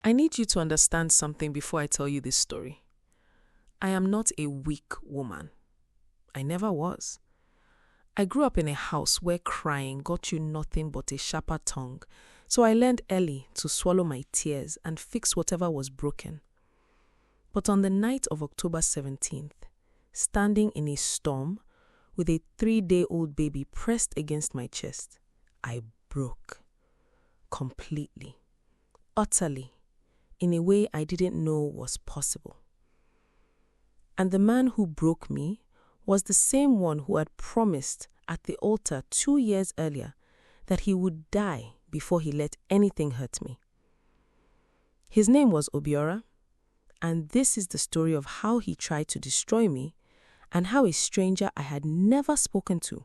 I need you to understand something before I tell you this story. I am not a weak woman. I never was. I grew up in a house where crying got you nothing but a sharper tongue, so I learned early to swallow my tears and fix whatever was broken. But on the night of October 17th, standing in a storm with a 3-day-old baby pressed against my chest, I broke. Completely. Utterly. In a way I didn't know was possible. And the man who broke me was the same one who had promised at the altar 2 years earlier that he would die before he let anything hurt me. His name was Obiora, and this is the story of how he tried to destroy me and how a stranger I had never spoken to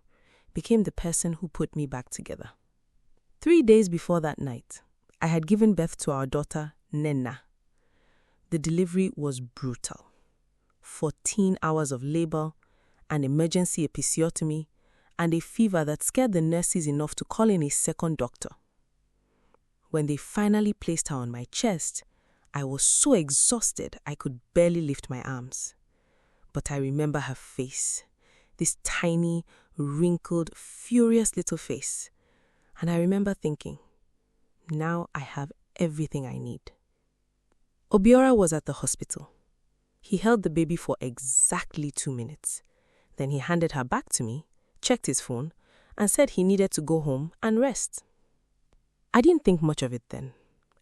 became the person who put me back together. 3 days before that night, I had given birth to our daughter, Nena. The delivery was brutal. 14 hours of labor, an emergency episiotomy, and a fever that scared the nurses enough to call in a second doctor. When they finally placed her on my chest, I was so exhausted I could barely lift my arms. But I remember her face, this tiny, wrinkled, furious little face. And I remember thinking, now I have everything I need. Obiora was at the hospital. He held the baby for exactly 2 minutes. Then he handed her back to me, checked his phone, and said he needed to go home and rest. I didn't think much of it then.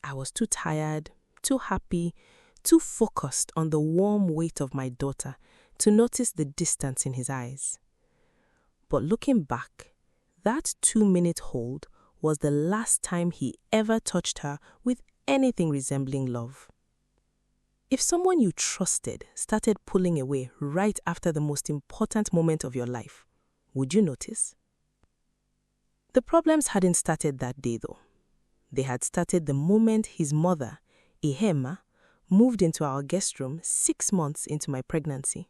I was too tired, too happy, too focused on the warm weight of my daughter to notice the distance in his eyes. But looking back, that 2-minute hold was the last time he ever touched her with anything resembling love. If someone you trusted started pulling away right after the most important moment of your life, would you notice? The problems hadn't started that day though. They had started the moment his mother, Ihema, moved into our guest room 6 months into my pregnancy.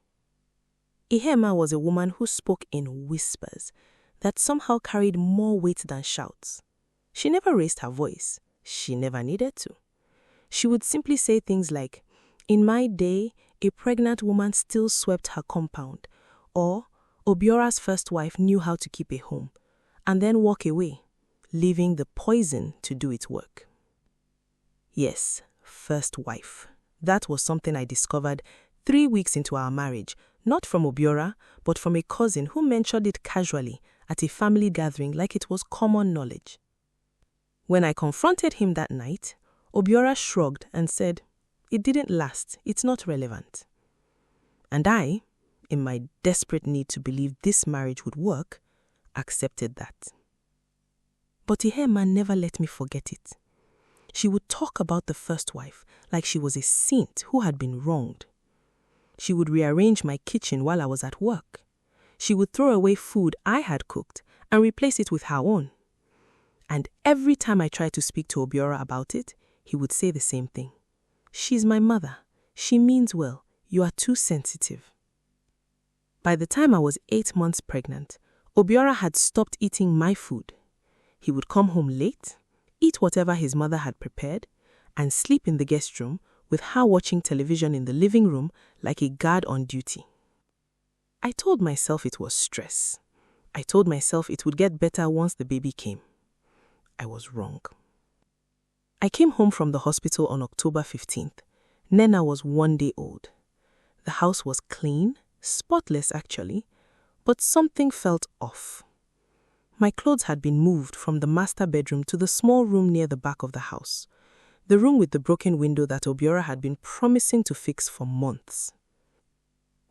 Ihema was a woman who spoke in whispers that somehow carried more weight than shouts. She never raised her voice. She never needed to. She would simply say things like, "In my day, a pregnant woman still swept her compound," or "Obiora's first wife knew how to keep a home," and then walk away, leaving the poison to do its work. Yes, first wife. That was something I discovered 3 weeks into our marriage, not from Obiora, but from a cousin who mentioned it casually at a family gathering like it was common knowledge. When I confronted him that night, Obiora shrugged and said, "It didn't last, it's not relevant." And I, in my desperate need to believe this marriage would work, accepted that. But Ihema never let me forget it. She would talk about the first wife like she was a saint who had been wronged. She would rearrange my kitchen while I was at work. She would throw away food I had cooked and replace it with her own. And every time I tried to speak to Obiora about it, he would say the same thing. "She's my mother. She means well. You are too sensitive." By the time I was 8 months pregnant, Obiora had stopped eating my food. He would come home late, eat whatever his mother had prepared, and sleep in the guest room with her watching television in the living room like a guard on duty. I told myself it was stress. I told myself it would get better once the baby came. I was wrong. I came home from the hospital on October 15th. Nena was 1 day old. The house was clean, spotless actually, but something felt off. My clothes had been moved from the master bedroom to the small room near the back of the house, the room with the broken window that Obiora had been promising to fix for months.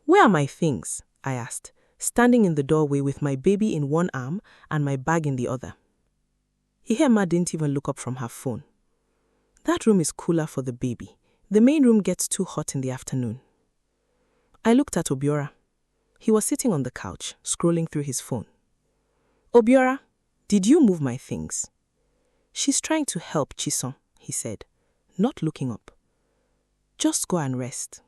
"Where are my things?" I asked, standing in the doorway with my baby in one arm and my bag in the other. Ihema didn't even look up from her phone. "That room is cooler for the baby. The main room gets too hot in the afternoon." I looked at Obiora. He was sitting on the couch, scrolling through his phone. "Obiora, did you move my things?" "She's trying to help, Chisom," he said, not looking up. "Just go and rest."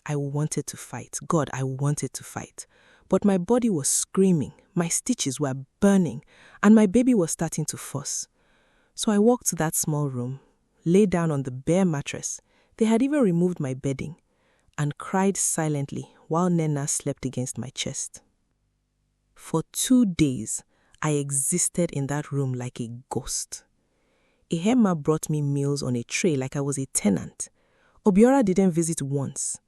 I wanted to fight. God, I wanted to fight. But my body was screaming, my stitches were burning, and my baby was starting to fuss. So I walked to that small room, lay down on the bare mattress. They had even removed my bedding, and cried silently while Nena slept against my chest. For 2 days, I existed in that room like a ghost. Ihema brought me meals on a tray like I was a tenant. Obiora didn't visit once.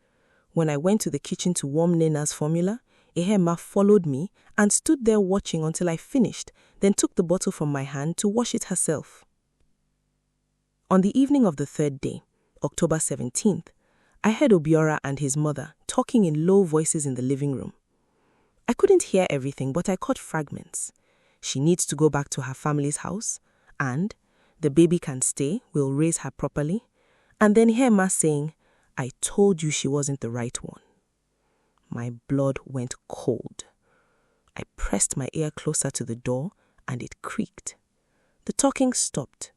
When I went to the kitchen to warm Nena's formula, Ihema followed me and stood there watching until I finished, then took the bottle from my hand to wash it herself. On the evening of the 3rd day, October 17th, I heard Obiora and his mother talking in low voices in the living room. I couldn't hear everything, but I caught fragments. She needs to go back to her family's house, and the baby can stay, we'll raise her properly. And then Ihema saying, I told you she wasn't the right one. My blood went cold. I pressed my ear closer to the door and it creaked. The talking stopped.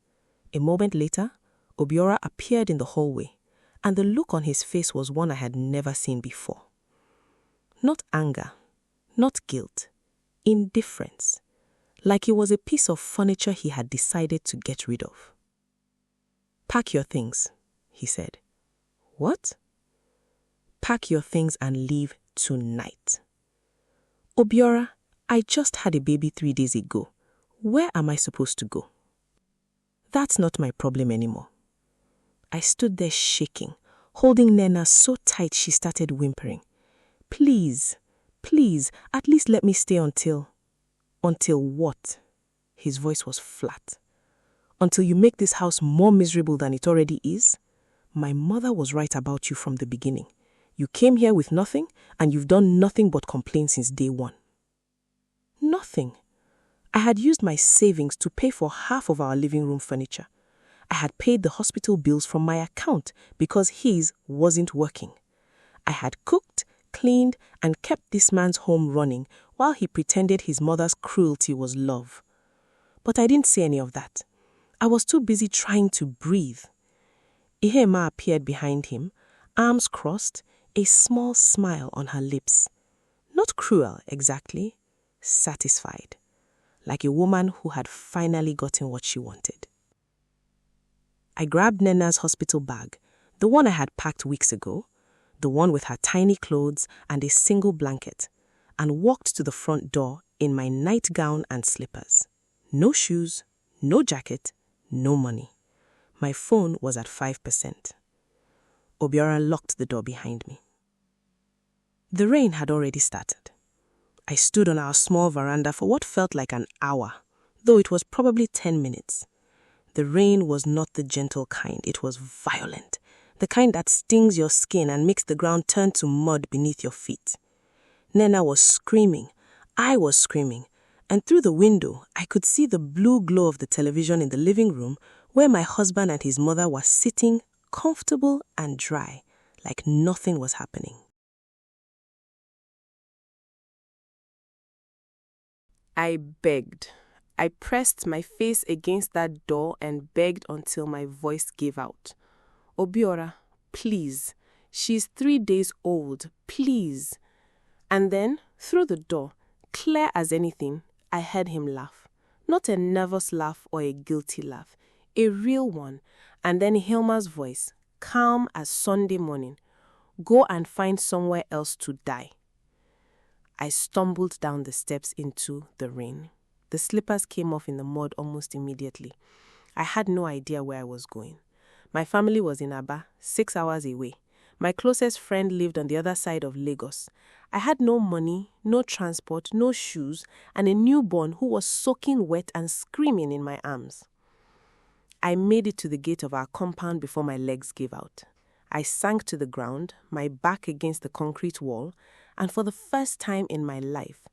A moment later, Obiora appeared in the hallway, and the look on his face was one I had never seen before. Not anger, not guilt, indifference, like it was a piece of furniture he had decided to get rid of. Pack your things, he said. What? Pack your things and leave tonight. Obiora, I just had a baby 3 days ago. Where am I supposed to go? That's not my problem anymore. I stood there shaking, holding Nena so tight she started whimpering. Please, please, at least let me stay until... Until what? His voice was flat. Until you make this house more miserable than it already is? My mother was right about you from the beginning. You came here with nothing, and you've done nothing but complain since day one. Nothing. I had used my savings to pay for half of our living room furniture. I had paid the hospital bills from my account because his wasn't working. I had cooked, cleaned, and kept this man's home running while he pretended his mother's cruelty was love. But I didn't say any of that. I was too busy trying to breathe. Ihema appeared behind him, arms crossed, a small smile on her lips. Not cruel, exactly, satisfied, like a woman who had finally gotten what she wanted. I grabbed Nena's hospital bag, the one I had packed weeks ago, the one with her tiny clothes and a single blanket, and walked to the front door in my nightgown and slippers. No shoes, no jacket, no money. My phone was at 5%. Obiora locked the door behind me. The rain had already started. I stood on our small veranda for what felt like an hour, though it was probably 10 minutes. The rain was not the gentle kind, it was violent, the kind that stings your skin and makes the ground turn to mud beneath your feet. Nena was screaming, I was screaming, and through the window I could see the blue glow of the television in the living room where my husband and his mother were sitting, comfortable and dry, like nothing was happening. I begged. I pressed my face against that door and begged until my voice gave out. Obiora, please. She's 3 days old, please. And then, through the door, clear as anything, I heard him laugh. Not a nervous laugh or a guilty laugh, a real one. And then Hilma's voice, calm as Sunday morning. Go and find somewhere else to die. I stumbled down the steps into the rain. The slippers came off in the mud almost immediately. I had no idea where I was going. My family was in Aba, 6 hours away. My closest friend lived on the other side of Lagos. I had no money, no transport, no shoes, and a newborn who was soaking wet and screaming in my arms. I made it to the gate of our compound before my legs gave out. I sank to the ground, my back against the concrete wall, and for the first time in my life,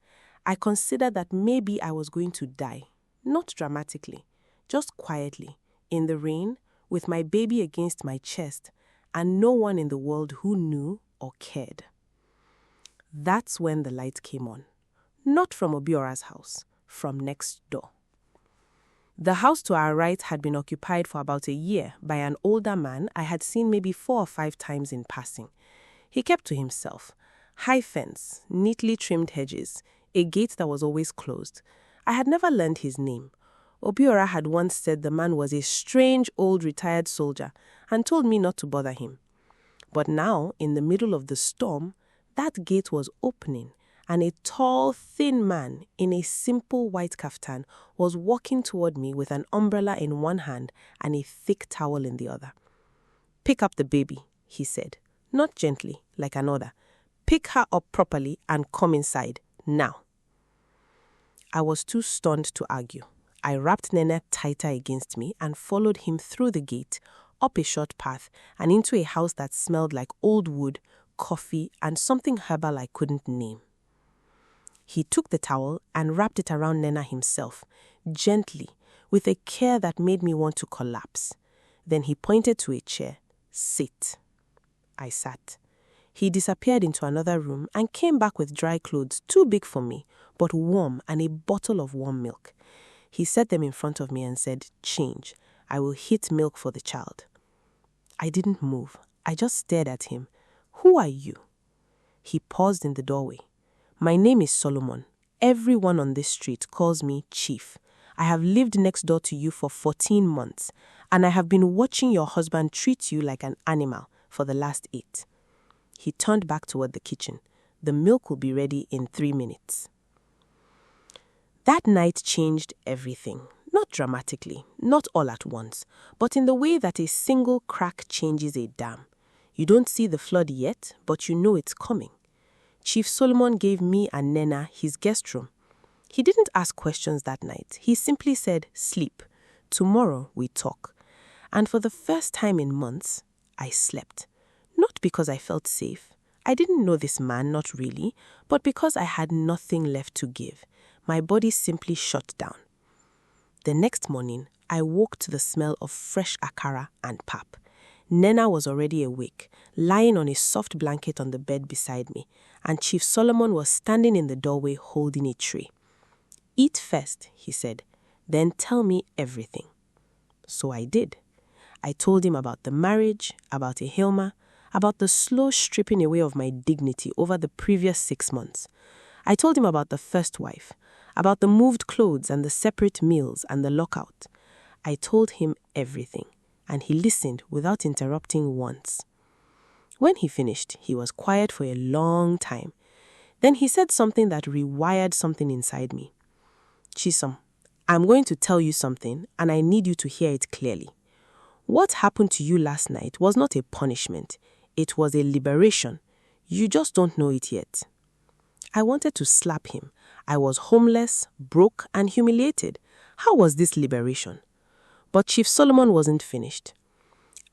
I considered that maybe I was going to die. Not dramatically, just quietly, in the rain, with my baby against my chest, and no one in the world who knew or cared. That's when the light came on. Not from Obiora's house, from next door. The house to our right had been occupied for about a year by an older man I had seen maybe 4 or 5 times in passing. He kept to himself. High fence, neatly trimmed hedges, a gate that was always closed. I had never learned his name. Obiora had once said the man was a strange old retired soldier and told me not to bother him. But now, in the middle of the storm, that gate was opening, and a tall, thin man in a simple white kaftan was walking toward me with an umbrella in one hand and a thick towel in the other. "Pick up the baby," he said, not gently, like another. "Pick her up properly and come inside, now." I was too stunned to argue. I wrapped Nena tighter against me and followed him through the gate, up a short path, and into a house that smelled like old wood, coffee, and something herbal I couldn't name. He took the towel and wrapped it around Nena himself, gently, with a care that made me want to collapse. Then he pointed to a chair. "Sit." I sat. He disappeared into another room and came back with dry clothes, too big for me, but warm, and a bottle of warm milk. He set them in front of me and said, "Change. I will heat milk for the child." I didn't move. I just stared at him. "Who are you?" He paused in the doorway. "My name is Solomon. Everyone on this street calls me Chief. I have lived next door to you for 14 months, and I have been watching your husband treat you like an animal for the last 8. He turned back toward the kitchen. "The milk will be ready in 3 minutes. That night changed everything. Not dramatically, not all at once, but in the way that a single crack changes a dam. You don't see the flood yet, but you know it's coming. Chief Solomon gave me and Nena his guest room. He didn't ask questions that night. He simply said, "Sleep. Tomorrow we talk." And for the first time in months, I slept. Not because I felt safe. I didn't know this man, not really, but because I had nothing left to give. My body simply shut down. The next morning, I woke to the smell of fresh akara and pap. Nena was already awake, lying on a soft blanket on the bed beside me, and Chief Solomon was standing in the doorway holding a tray. "Eat first," he said, "then tell me everything." So I did. I told him about the marriage, about Ehilma, about the slow stripping away of my dignity over the previous 6 months. I told him about the first wife, about the moved clothes and the separate meals and the lockout. I told him everything, and he listened without interrupting once. When he finished, he was quiet for a long time. Then he said something that rewired something inside me. "Chisom, I'm going to tell you something, and I need you to hear it clearly. What happened to you last night was not a punishment. It was a liberation. You just don't know it yet." I wanted to slap him. I was homeless, broke, and humiliated. How was this liberation? But Chief Solomon wasn't finished.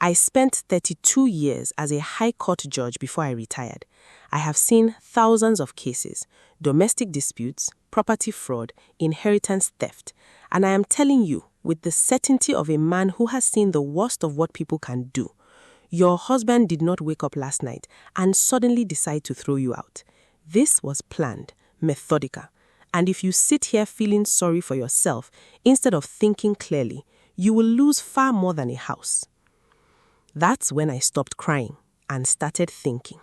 "I spent 32 years as a high court judge before I retired. I have seen thousands of cases, domestic disputes, property fraud, inheritance theft, and I am telling you, with the certainty of a man who has seen the worst of what people can do, your husband did not wake up last night and suddenly decide to throw you out. This was planned, methodical, and if you sit here feeling sorry for yourself instead of thinking clearly, you will lose far more than a house." That's when I stopped crying and started thinking.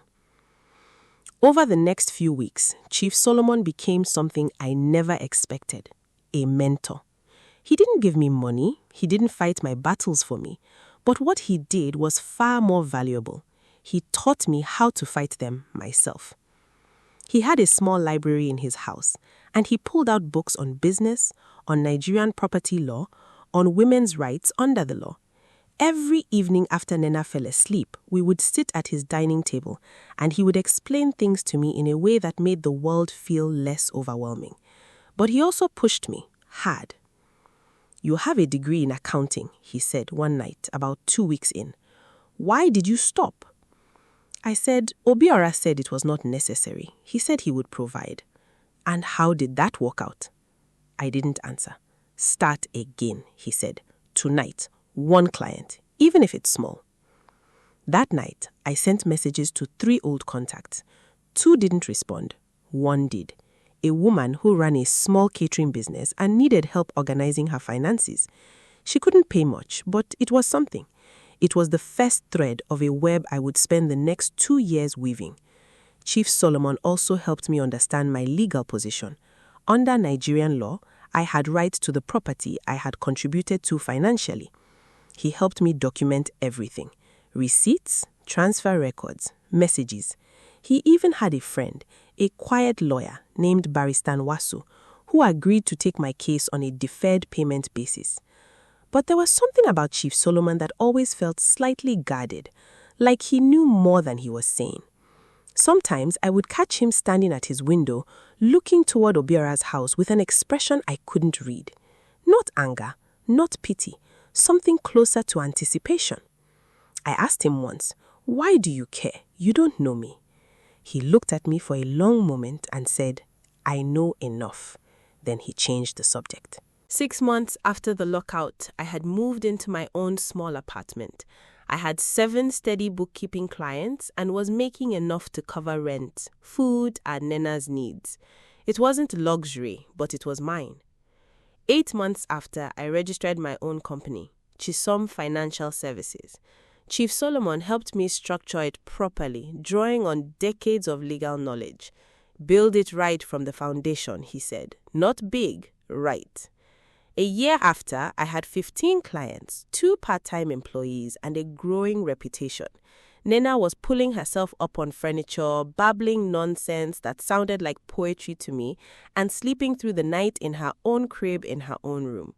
Over the next few weeks, Chief Solomon became something I never expected, a mentor. He didn't give me money, he didn't fight my battles for me, but what he did was far more valuable. He taught me how to fight them myself. He had a small library in his house, and he pulled out books on business, on Nigerian property law, on women's rights under the law. Every evening after Nena fell asleep, we would sit at his dining table, and he would explain things to me in a way that made the world feel less overwhelming. But he also pushed me hard. "You have a degree in accounting," he said one night, about 2 weeks in. "Why did you stop?" I said, "Obiora said it was not necessary. He said he would provide." "And how did that work out?" I didn't answer. "Start again," he said. "Tonight, 1 client, even if it's small." That night, I sent messages to 3 old contacts. 2 didn't respond. 1 did. A woman who ran a small catering business and needed help organizing her finances. She couldn't pay much, but it was something. It was the first thread of a web I would spend the next 2 years weaving. Chief Solomon also helped me understand my legal position. Under Nigerian law, I had rights to the property I had contributed to financially. He helped me document everything: receipts, transfer records, messages. He even had a friend, a quiet lawyer named Barrister Wasu, who agreed to take my case on a deferred payment basis. But there was something about Chief Solomon that always felt slightly guarded, like he knew more than he was saying. Sometimes I would catch him standing at his window, looking toward Obiora's house with an expression I couldn't read. Not anger, not pity, something closer to anticipation. I asked him once, "Why do you care? You don't know me." He looked at me for a long moment and said, "I know enough." Then he changed the subject. 6 months after the lockout, I had moved into my own small apartment. I had 7 steady bookkeeping clients and was making enough to cover rent, food, and Nena's needs. It wasn't luxury, but it was mine. 8 months after, I registered my own company, Chisom Financial Services. Chief Solomon helped me structure it properly, drawing on decades of legal knowledge. Build it right from the foundation, he said. Not big, right. A year after, I had 15 clients, 2 part-time employees, and a growing reputation. Nena was pulling herself up on furniture, babbling nonsense that sounded like poetry to me, and sleeping through the night in her own crib in her own room.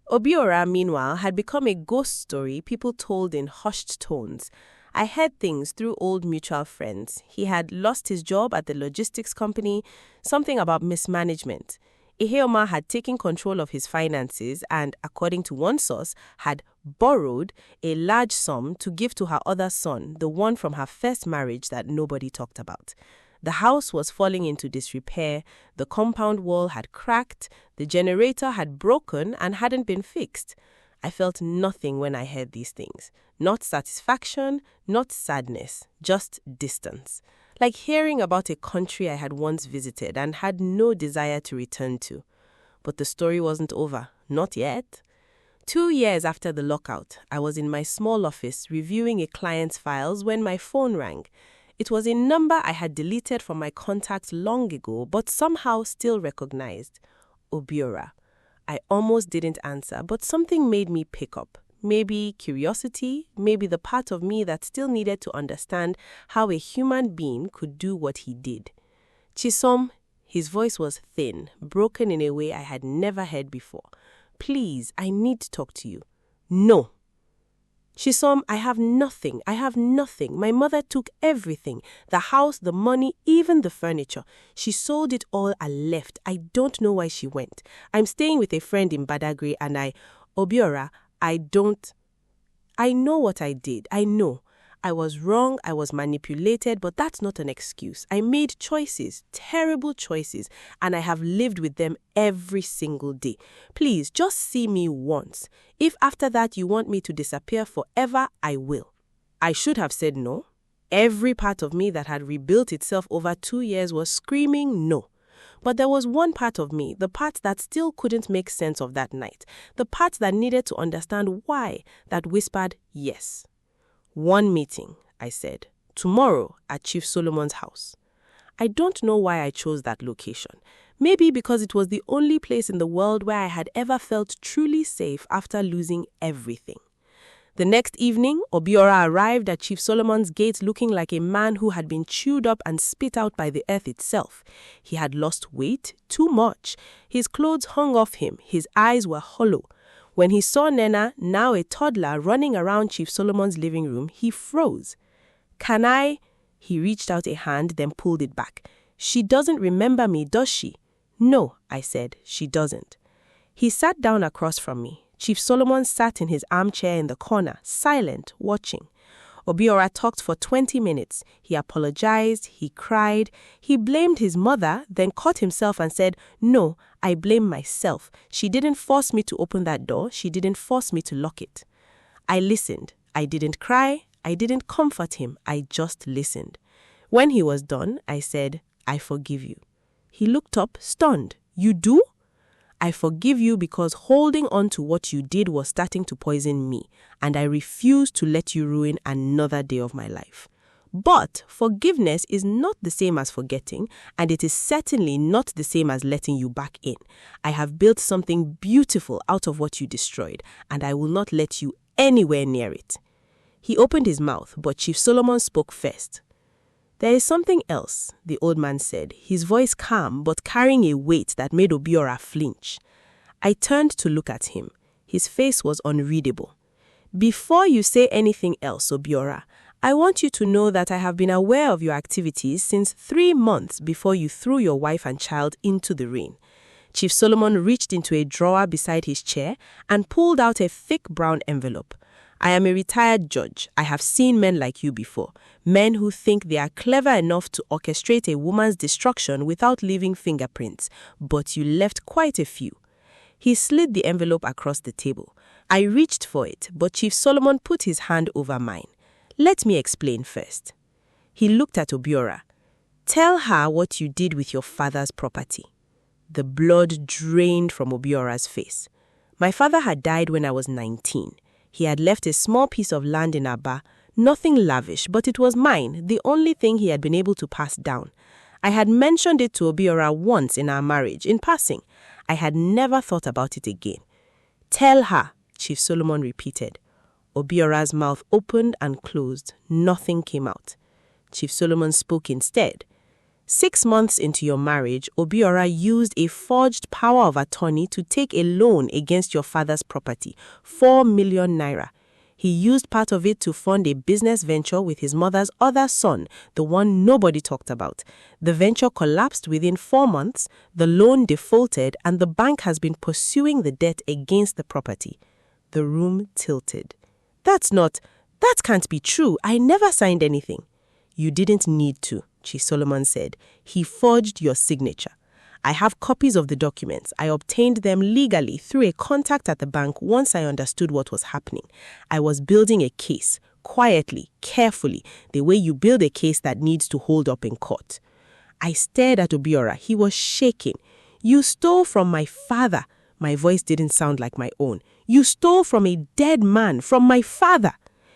Obiora, meanwhile, had become a ghost story people told in hushed tones. I heard things through old mutual friends. He had lost his job at the logistics company, something about mismanagement. Iheoma had taken control of his finances and, according to one source, had borrowed a large sum to give to her other son, the one from her first marriage that nobody talked about. The house was falling into disrepair, the compound wall had cracked, the generator had broken and hadn't been fixed. I felt nothing when I heard these things. Not satisfaction, not sadness, just distance. Like hearing about a country I had once visited and had no desire to return to. But the story wasn't over. Not yet. 2 years after the lockout, I was in my small office reviewing a client's files when my phone rang. It was a number I had deleted from my contacts long ago, but somehow still recognized. Obiora. I almost didn't answer, but something made me pick up. Maybe curiosity, maybe the part of me that still needed to understand how a human being could do what he did. Chisom, his voice was thin, broken in a way I had never heard before. Please, I need to talk to you. No. Chisom, I have nothing. My mother took everything. The house, the money, even the furniture. She sold it all and left. I don't know why she went. I'm staying with a friend in Badagry and Obiora, I know what I did. I know. I was wrong, I was manipulated, but that's not an excuse. I made choices, terrible choices, and I have lived with them every single day. Please, just see me once. If after that you want me to disappear forever, I will. I should have said no. Every part of me that had rebuilt itself over 2 years was screaming no. But there was one part of me, the part that still couldn't make sense of that night, the part that needed to understand why, that whispered yes. One meeting, I said, tomorrow at Chief Solomon's house. I don't know why I chose that location. Maybe because it was the only place in the world where I had ever felt truly safe after losing everything. The next evening, Obiora arrived at Chief Solomon's gate looking like a man who had been chewed up and spit out by the earth itself. He had lost weight, too much. His clothes hung off him. His eyes were hollow. When he saw Nena, now a toddler, running around Chief Solomon's living room, he froze. "Can I?" He reached out a hand, then pulled it back. "She doesn't remember me, does she?" "No," I said, "she doesn't." He sat down across from me. Chief Solomon sat in his armchair in the corner, silent, watching. Obiora talked for 20 minutes. He apologized, he cried, he blamed his mother, then caught himself and said, "No, I blame myself. She didn't force me to open that door. She didn't force me to lock it." I listened. I didn't cry. I didn't comfort him. I just listened. When he was done, I said, "I forgive you." He looked up, stunned. "You do?" "I forgive you because holding on to what you did was starting to poison me, and I refuse to let you ruin another day of my life." But forgiveness is not the same as forgetting, and it is certainly not the same as letting you back in. I have built something beautiful out of what you destroyed, and I will not let you anywhere near it. He opened his mouth, but Chief Solomon spoke first. There is something else, the old man said, his voice calm but carrying a weight that made Obiora flinch. I turned to look at him. His face was unreadable. Before you say anything else, Obiora, I want you to know that I have been aware of your activities since 3 months before you threw your wife and child into the rain. Chief Solomon reached into a drawer beside his chair and pulled out a thick brown envelope. I am a retired judge. I have seen men like you before. Men who think they are clever enough to orchestrate a woman's destruction without leaving fingerprints, but you left quite a few. He slid the envelope across the table. I reached for it, but Chief Solomon put his hand over mine. Let me explain first. He looked at Obiora. Tell her what you did with your father's property. The blood drained from Obiora's face. My father had died when I was 19. He had left a small piece of land in Aba, nothing lavish, but it was mine, the only thing he had been able to pass down. I had mentioned it to Obiora once in our marriage, in passing. I had never thought about it again. Tell her, Chief Solomon repeated. Obiora's mouth opened and closed. Nothing came out. Chief Solomon spoke instead. 6 months into your marriage, Obiora used a forged power of attorney to take a loan against your father's property, 4 million naira. He used part of it to fund a business venture with his mother's other son, the one nobody talked about. The venture collapsed within 4 months, the loan defaulted, and the bank has been pursuing the debt against the property. The room tilted. That can't be true. I never signed anything. You didn't need to, Chief Solomon said. He forged your signature. I have copies of the documents. I obtained them legally through a contact at the bank once I understood what was happening. I was building a case, quietly, carefully, the way you build a case that needs to hold up in court. I stared at Obiora. He was shaking. You stole from my father. My voice didn't sound like my own. You stole from a dead man, from my father.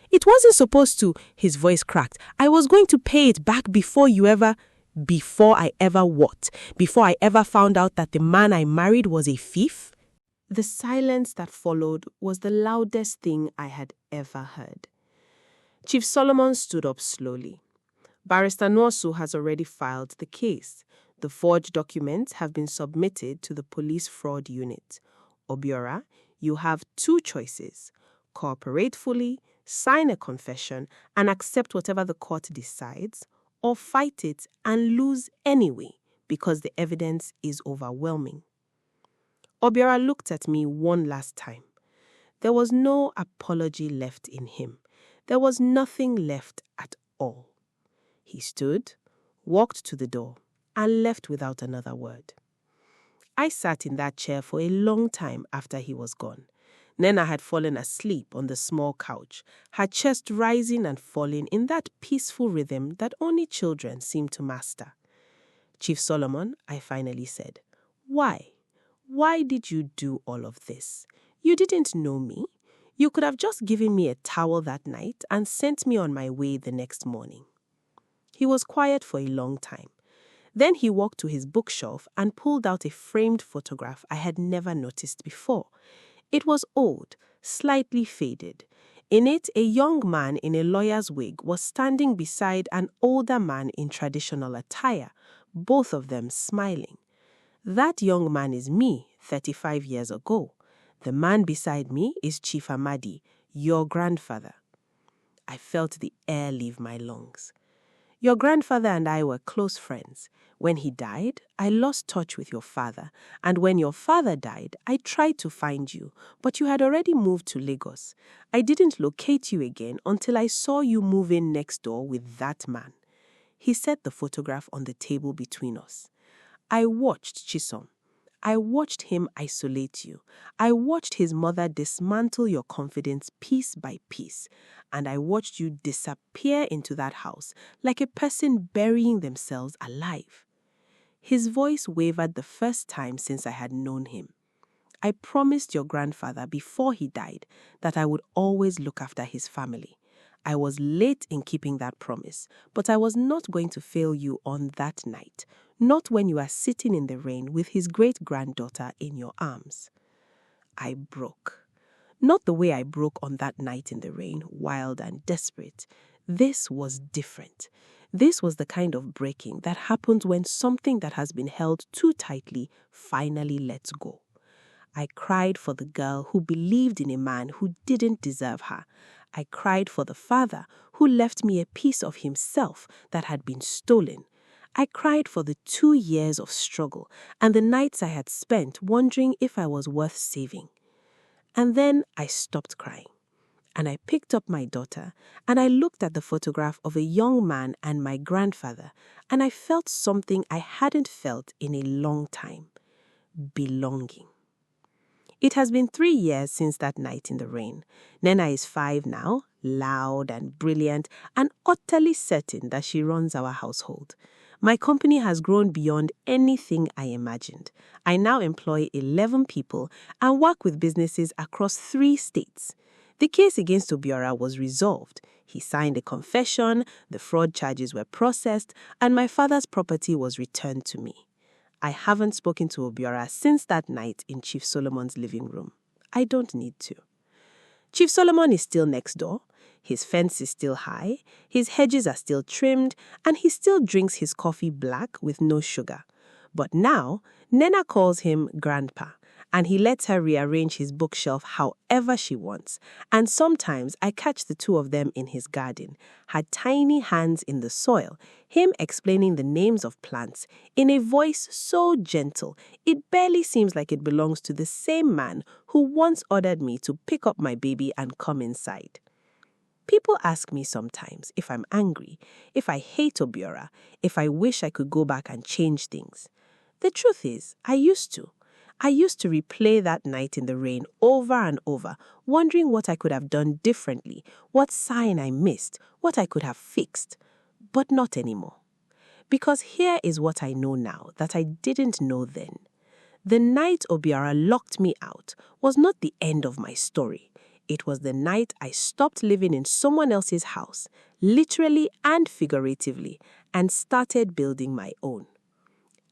It wasn't supposed to, his voice cracked. I was going to pay it back before I ever what? Before I ever found out that the man I married was a thief? The silence that followed was the loudest thing I had ever heard. Chief Solomon stood up slowly. Barrister Nwosu has already filed the case. The forged documents have been submitted to the police fraud unit. Obiora, you have 2 choices. Cooperate fully, sign a confession, and accept whatever the court decides, or fight it and lose anyway because the evidence is overwhelming. Obiora looked at me one last time. There was no apology left in him. There was nothing left at all. He stood, walked to the door, and left without another word. I sat in that chair for a long time after he was gone. Nena had fallen asleep on the small couch, her chest rising and falling in that peaceful rhythm that only children seem to master. Chief Solomon, I finally said, why? Why did you do all of this? You didn't know me. You could have just given me a towel that night and sent me on my way the next morning. He was quiet for a long time. Then he walked to his bookshelf and pulled out a framed photograph I had never noticed before. It was old, slightly faded. In it, a young man in a lawyer's wig was standing beside an older man in traditional attire, both of them smiling. That young man is me, 35 years ago. The man beside me is Chief Amadi, your grandfather. I felt the air leave my lungs. Your grandfather and I were close friends. When he died, I lost touch with your father, and when your father died, I tried to find you, but you had already moved to Lagos. I didn't locate you again until I saw you move in next door with that man. He set the photograph on the table between us. I watched Chisom. I watched him isolate you. I watched his mother dismantle your confidence piece by piece. And I watched you disappear into that house like a person burying themselves alive. His voice wavered the first time since I had known him. I promised your grandfather before he died that I would always look after his family. I was late in keeping that promise, but I was not going to fail you on that night, not when you are sitting in the rain with his great-granddaughter in your arms. I broke. Not the way I broke on that night in the rain, wild and desperate. This was different. This was the kind of breaking that happens when something that has been held too tightly finally lets go. I cried for the girl who believed in a man who didn't deserve her. I cried for the father who left me a piece of himself that had been stolen. I cried for the 2 years of struggle and the nights I had spent wondering if I was worth saving. And then I stopped crying. And I picked up my daughter and I looked at the photograph of a young man and my grandfather, and I felt something I hadn't felt in a long time: belonging. It has been 3 years since that night in the rain. Nena is 5 now, loud and brilliant, and utterly certain that she runs our household. My company has grown beyond anything I imagined. I now employ 11 people and work with businesses across 3 states. The case against Obiora was resolved. He signed a confession, the fraud charges were processed, and my father's property was returned to me. I haven't spoken to Obiora since that night in Chief Solomon's living room. I don't need to. Chief Solomon is still next door. His fence is still high, his hedges are still trimmed, and he still drinks his coffee black with no sugar. But now, Nena calls him Grandpa, and he lets her rearrange his bookshelf however she wants. And sometimes I catch the 2 of them in his garden, her tiny hands in the soil, him explaining the names of plants in a voice so gentle it barely seems like it belongs to the same man who once ordered me to pick up my baby and come inside. People ask me sometimes if I'm angry, if I hate Obiora, if I wish I could go back and change things. The truth is, I used to. I used to replay that night in the rain over and over, wondering what I could have done differently, what sign I missed, what I could have fixed. But not anymore. Because here is what I know now that I didn't know then. The night Obiora locked me out was not the end of my story. It was the night I stopped living in someone else's house, literally and figuratively, and started building my own.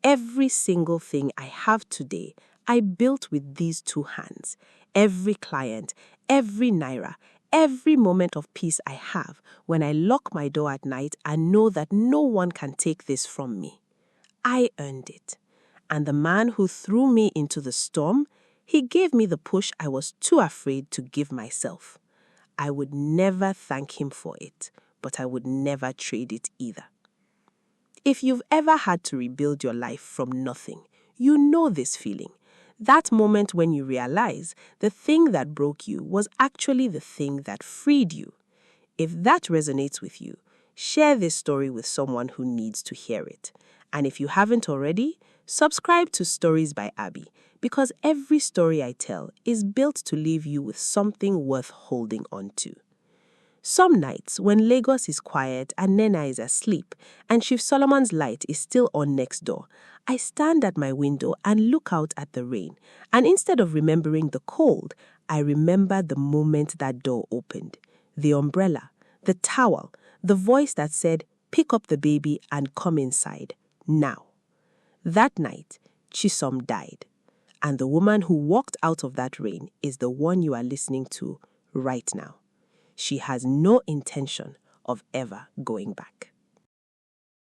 Every single thing I have today, I built with these 2 hands. Every client, every naira, every moment of peace I have when I lock my door at night and know that no one can take this from me. I earned it. And the man who threw me into the storm, he gave me the push I was too afraid to give myself. I would never thank him for it, but I would never trade it either. If you've ever had to rebuild your life from nothing, you know this feeling. That moment when you realize the thing that broke you was actually the thing that freed you. If that resonates with you, share this story with someone who needs to hear it. And if you haven't already, subscribe to Stories by Abby, because every story I tell is built to leave you with something worth holding on to. Some nights, when Lagos is quiet and Nena is asleep and Chief Solomon's light is still on next door, I stand at my window and look out at the rain, and instead of remembering the cold, I remember the moment that door opened. The umbrella, the towel, the voice that said, "Pick up the baby and come inside, now." That night, Chisom died. And the woman who walked out of that rain is the one you are listening to right now. She has no intention of ever going back.